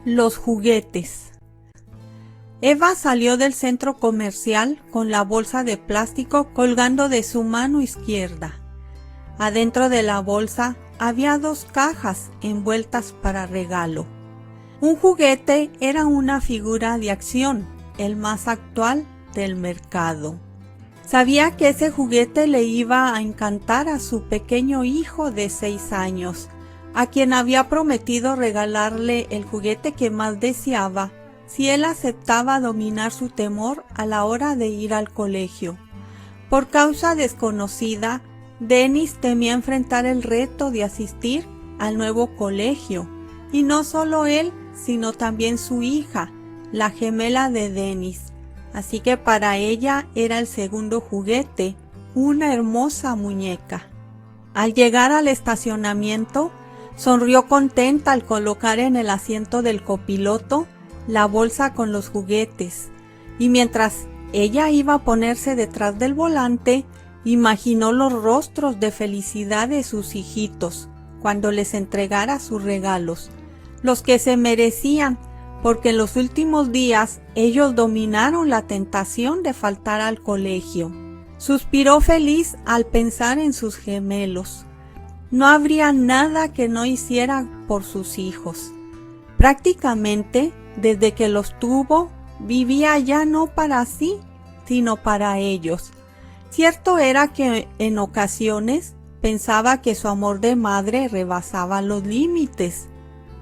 Los juguetes. Eva salió del centro comercial con la bolsa de plástico colgando de su mano izquierda. Adentro de la bolsa había 2 cajas envueltas para regalo. Un juguete era una figura de acción, el más actual del mercado. Sabía que ese juguete le iba a encantar a su pequeño hijo de 6 años, a quien había prometido regalarle el juguete que más deseaba si él aceptaba dominar su temor a la hora de ir al colegio. Por causa desconocida, Dennis temía enfrentar el reto de asistir al nuevo colegio, y no solo él, sino también su hija, la gemela de Dennis. Así que para ella era el segundo juguete, una hermosa muñeca. Al llegar al estacionamiento, sonrió contenta al colocar en el asiento del copiloto la bolsa con los juguetes, y mientras ella iba a ponerse detrás del volante, imaginó los rostros de felicidad de sus hijitos cuando les entregara sus regalos, los que se merecían, porque en los últimos días ellos dominaron la tentación de faltar al colegio. Suspiró feliz al pensar en sus gemelos. No habría nada que no hiciera por sus hijos. Prácticamente, desde que los tuvo, vivía ya no para sí, sino para ellos. Cierto era que en ocasiones pensaba que su amor de madre rebasaba los límites,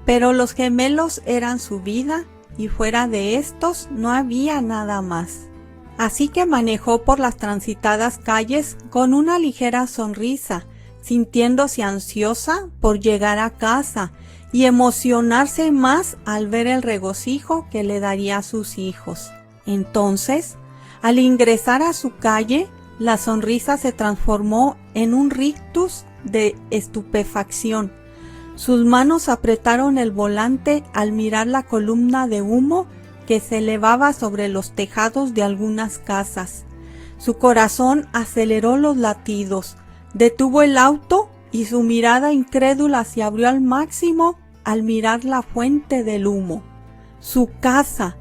pero los gemelos eran su vida y fuera de estos no había nada más. Así que manejó por las transitadas calles con una ligera sonrisa, sintiéndose ansiosa por llegar a casa y emocionarse más al ver el regocijo que le daría a sus hijos. Entonces, al ingresar a su calle, la sonrisa se transformó en un rictus de estupefacción. Sus manos apretaron el volante al mirar la columna de humo que se elevaba sobre los tejados de algunas casas. Su corazón aceleró los latidos, detuvo el auto y su mirada incrédula se abrió al máximo al mirar la fuente del humo. Su casa.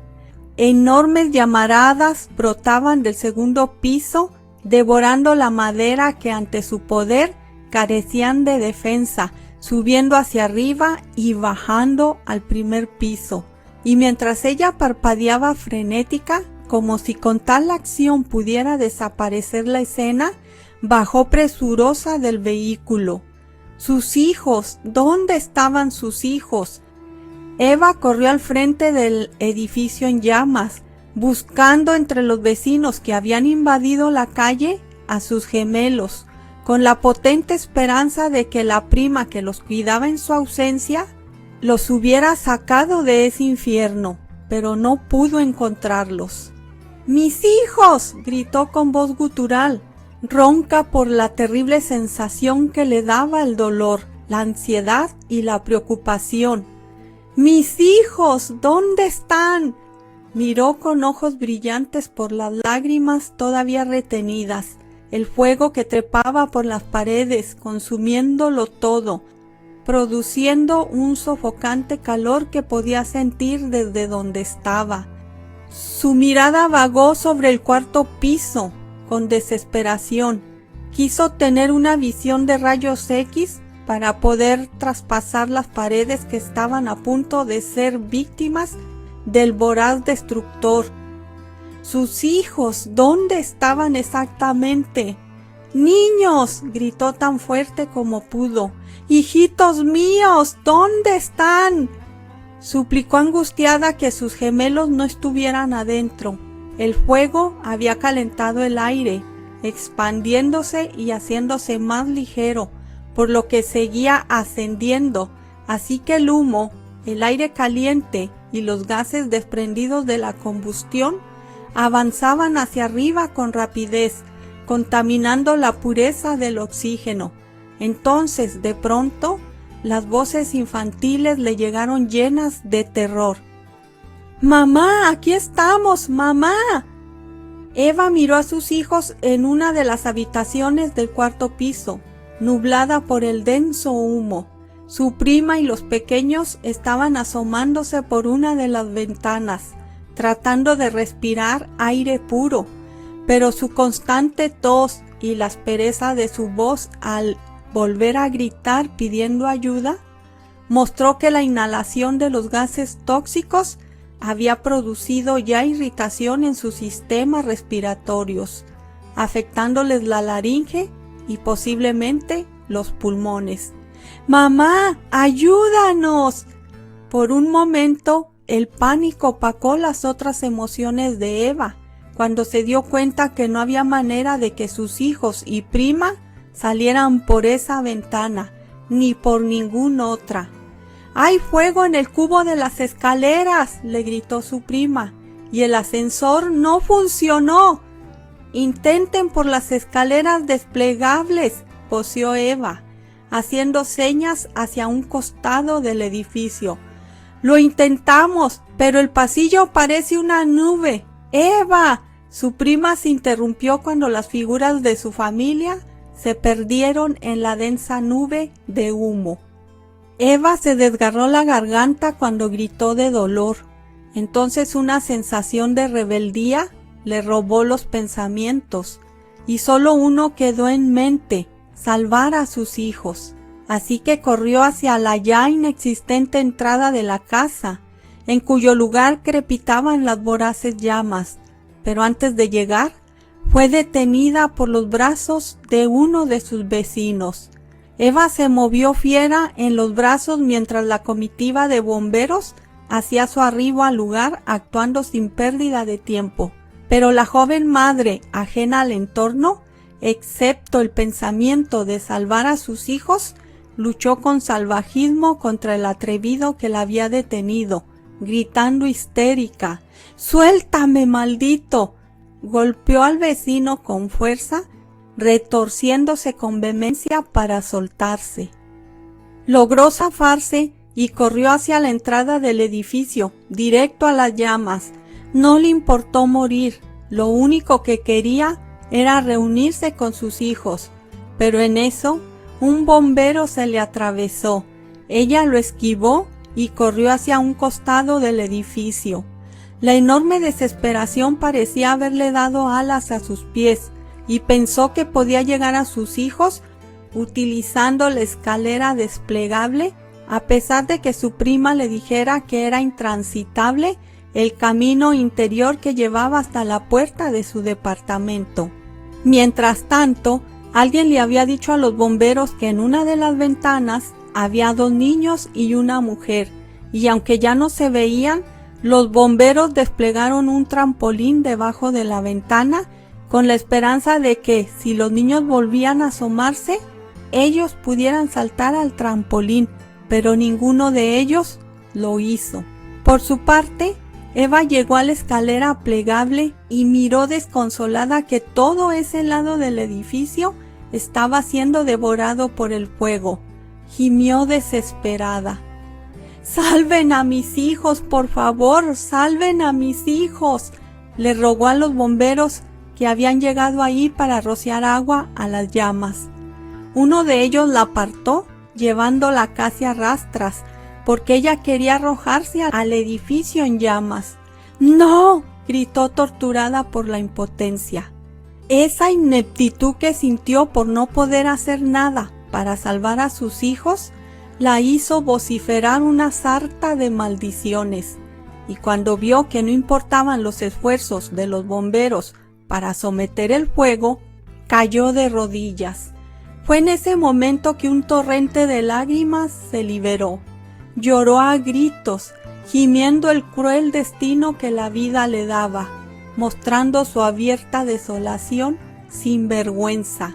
Enormes llamaradas brotaban del segundo piso, devorando la madera que ante su poder carecían de defensa, subiendo hacia arriba y bajando al primer piso. Y mientras ella parpadeaba frenética, como si con tal acción pudiera desaparecer la escena, bajó presurosa del vehículo. ¡Sus hijos! ¿Dónde estaban sus hijos? Eva corrió al frente del edificio en llamas, buscando entre los vecinos que habían invadido la calle a sus gemelos, con la potente esperanza de que la prima que los cuidaba en su ausencia los hubiera sacado de ese infierno, pero no pudo encontrarlos. ¡Mis hijos!, gritó con voz gutural, ronca por la terrible sensación que le daba el dolor, la ansiedad y la preocupación. ¡Mis hijos! ¿Dónde están? Miró con ojos brillantes por las lágrimas todavía retenidas, el fuego que trepaba por las paredes, consumiéndolo todo, produciendo un sofocante calor que podía sentir desde donde estaba. Su mirada vagó sobre el cuarto piso, con desesperación. Quiso tener una visión de rayos X para poder traspasar las paredes que estaban a punto de ser víctimas del voraz destructor. Sus hijos, ¿dónde estaban exactamente? ¡Niños!, gritó tan fuerte como pudo. ¡Hijitos míos! ¿Dónde están? Suplicó angustiada que sus gemelos no estuvieran adentro. El fuego había calentado el aire, expandiéndose y haciéndose más ligero, por lo que seguía ascendiendo, así que el humo, el aire caliente y los gases desprendidos de la combustión avanzaban hacia arriba con rapidez, contaminando la pureza del oxígeno. Entonces, de pronto, las voces infantiles le llegaron llenas de terror. ¡Mamá! ¡Aquí estamos! ¡Mamá! Eva miró a sus hijos en una de las habitaciones del cuarto piso, nublada por el denso humo. Su prima y los pequeños estaban asomándose por una de las ventanas, tratando de respirar aire puro, pero su constante tos y la aspereza de su voz al volver a gritar pidiendo ayuda, mostró que la inhalación de los gases tóxicos había producido ya irritación en sus sistemas respiratorios, afectándoles la laringe y posiblemente los pulmones. ¡Mamá, ayúdanos! Por un momento, el pánico opacó las otras emociones de Eva, cuando se dio cuenta que no había manera de que sus hijos y prima salieran por esa ventana, ni por ninguna otra. ¡Hay fuego en el cubo de las escaleras!, le gritó su prima, y el ascensor no funcionó. Intenten por las escaleras desplegables, voció Eva, haciendo señas hacia un costado del edificio. Lo intentamos, pero el pasillo parece una nube. ¡Eva! Su prima se interrumpió cuando las figuras de su familia se perdieron en la densa nube de humo. Eva se desgarró la garganta cuando gritó de dolor. Entonces una sensación de rebeldía le robó los pensamientos, y solo uno quedó en mente: salvar a sus hijos. Así que corrió hacia la ya inexistente entrada de la casa, en cuyo lugar crepitaban las voraces llamas, pero antes de llegar, fue detenida por los brazos de uno de sus vecinos. Eva se movió fiera en los brazos mientras la comitiva de bomberos hacía su arribo al lugar, actuando sin pérdida de tiempo. Pero la joven madre, ajena al entorno, excepto el pensamiento de salvar a sus hijos, luchó con salvajismo contra el atrevido que la había detenido, gritando histérica: ¡Suéltame, maldito! Golpeó al vecino con fuerza, retorciéndose con vehemencia para soltarse. Logró zafarse y corrió hacia la entrada del edificio, directo a las llamas. No le importó morir, lo único que quería era reunirse con sus hijos, pero en eso un bombero se le atravesó. Ella lo esquivó y corrió hacia un costado del edificio. La enorme desesperación parecía haberle dado alas a sus pies, y pensó que podía llegar a sus hijos utilizando la escalera desplegable, a pesar de que su prima le dijera que era intransitable el camino interior que llevaba hasta la puerta de su departamento. Mientras tanto, alguien le había dicho a los bomberos que en una de las ventanas había 2 niños y una mujer, y aunque ya no se veían, los bomberos desplegaron un trampolín debajo de la ventana con la esperanza de que, si los niños volvían a asomarse, ellos pudieran saltar al trampolín, pero ninguno de ellos lo hizo. Por su parte, Eva llegó a la escalera plegable y miró desconsolada que todo ese lado del edificio estaba siendo devorado por el fuego. Gimió desesperada. ¡Salven a mis hijos, por favor! ¡Salven a mis hijos!, le rogó a los bomberos que habían llegado ahí para rociar agua a las llamas. Uno de ellos la apartó, llevándola casi a rastras, porque ella quería arrojarse al edificio en llamas. ¡No!, gritó torturada por la impotencia. Esa ineptitud que sintió por no poder hacer nada para salvar a sus hijos la hizo vociferar una sarta de maldiciones, y cuando vio que no importaban los esfuerzos de los bomberos para someter el fuego, cayó de rodillas. Fue en ese momento que un torrente de lágrimas se liberó. Lloró a gritos, gimiendo el cruel destino que la vida le daba, mostrando su abierta desolación sin vergüenza.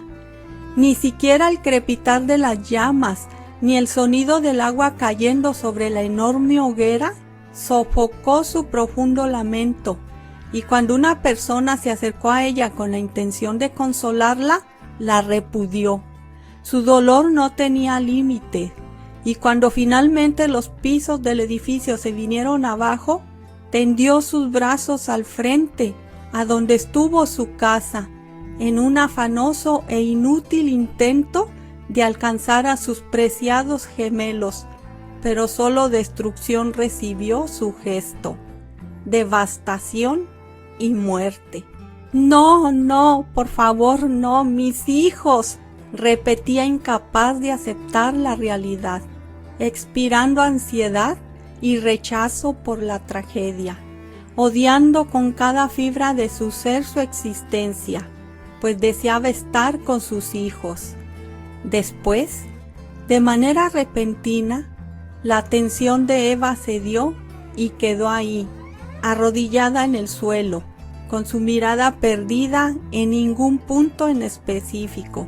Ni siquiera el crepitar de las llamas, ni el sonido del agua cayendo sobre la enorme hoguera sofocó su profundo lamento, y cuando una persona se acercó a ella con la intención de consolarla, la repudió. Su dolor no tenía límite, y cuando finalmente los pisos del edificio se vinieron abajo, tendió sus brazos al frente, a donde estuvo su casa, en un afanoso e inútil intento de alcanzar a sus preciados gemelos, pero solo destrucción recibió su gesto, devastación y muerte. No, no, por favor, no, mis hijos, repetía incapaz de aceptar la realidad, expirando ansiedad y rechazo por la tragedia, odiando con cada fibra de su ser su existencia, pues deseaba estar con sus hijos. Después, de manera repentina, la atención de Eva cedió y quedó ahí, arrodillada en el suelo, con su mirada perdida en ningún punto en específico.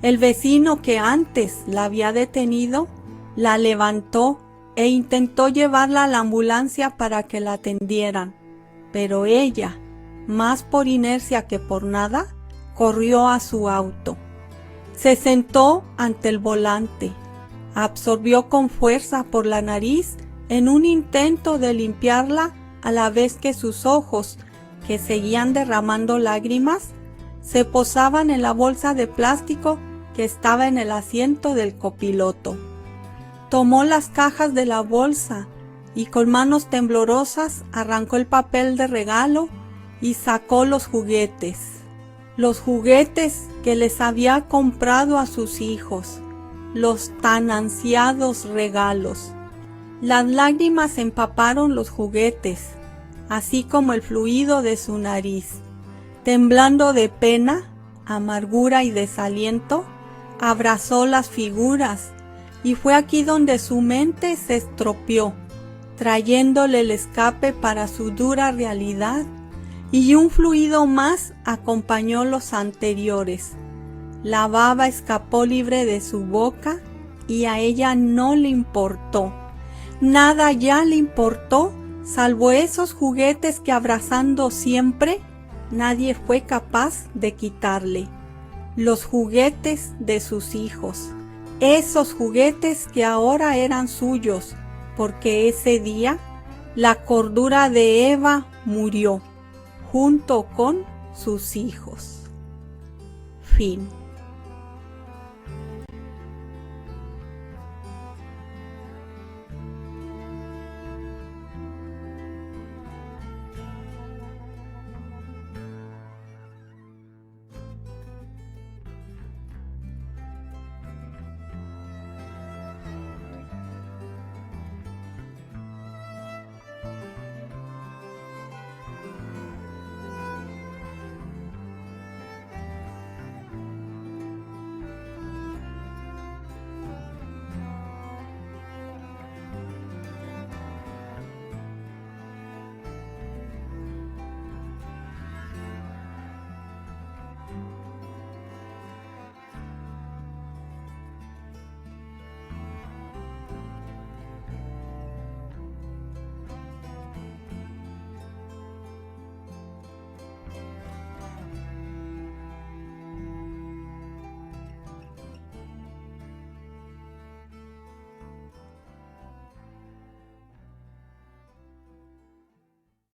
El vecino que antes la había detenido, la levantó e intentó llevarla a la ambulancia para que la atendieran, pero ella, más por inercia que por nada, corrió a su auto. Se sentó ante el volante, absorbió con fuerza por la nariz en un intento de limpiarla a la vez que sus ojos, que seguían derramando lágrimas, se posaban en la bolsa de plástico que estaba en el asiento del copiloto. Tomó las cajas de la bolsa y con manos temblorosas arrancó el papel de regalo y sacó los juguetes que les había comprado a sus hijos, los tan ansiados regalos. Las lágrimas empaparon los juguetes, así como el fluido de su nariz. Temblando de pena, amargura y desaliento, abrazó las figuras, y fue aquí donde su mente se estropeó, trayéndole el escape para su dura realidad, y un fluido más acompañó los anteriores. La baba escapó libre de su boca y a ella no le importó. Nada ya le importó, salvo esos juguetes que abrazando siempre, nadie fue capaz de quitarle. Los juguetes de sus hijos. Esos juguetes que ahora eran suyos, porque ese día la cordura de Eva murió, junto con sus hijos. Fin.